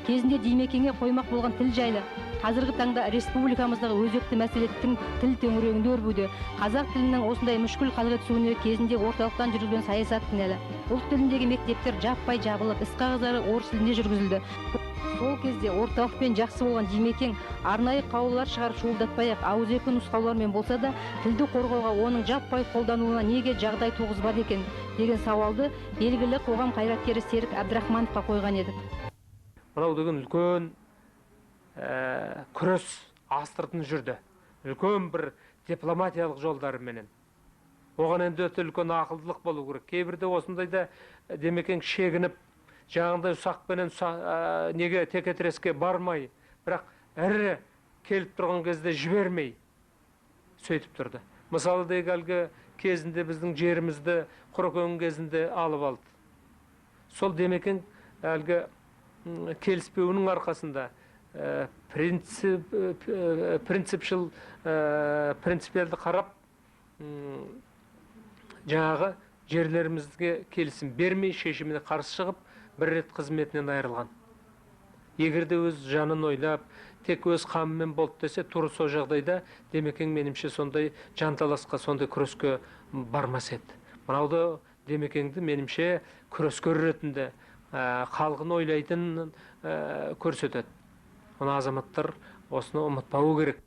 кезінде Димекеңе қоймақ болған тіл жайлы қазіргі таңда республикамыздағы өзекті мәселелердің тіл төңірегінде өрбуде. Қазақ тілінің осындай мүшкіл халға түсуіне кезінде орталықтан жүргізілген саясат кінәлі. Ұлт тіліндегі мектептер жаппай жабылып, іс-қағаздары орыс тілінде жүргізілді. Сол кезде орталықпен жақсы болған Димекең арнайы қаулылар шығарып шуылдатпай-ақ ауызекі нұсқаулармен болса да, тілді қорғауға, оның жаппай қолдануына неге жағдай туғызбады екен деген сауалды белгілі қоғам қайраткері Серік Әбдірахмановқа қойған едік. Мынау деген үлкен күрес астыртын жүрді. Үлкен бір дипломатиялық жолдарыменен. Оған енді өте үлкен ақылдылық болу керек. Кейбірде осындайда Димекең шегініп, жаңағындай ұсақпенен неге текетіреске бармай, бірақ әрі келіп тұрған кезде жібермей сөйтіп тұрды. Мысалы дейік әлгі кезінде біздің жерімізді Құрекең кезінде алып алды. Сол Димекең әлгі келіспеуінің арқасында принципиалды қарап жаңағы жерлерімізге келісім бермей, шешіміне қарсы шығып, бір рет қызметінен айырылған. Егерде өз жанын ойлап, тек өз қамымен болды десе, тура сол жағдайда Димекең менімше сондай жанталасқа, сондай күреске бармас еді. Мынауды Димекеңді менімше күрескер ретінде халқын ойлайтын көрсетеді. Оны азаматтар осыны ұмытпауы керек.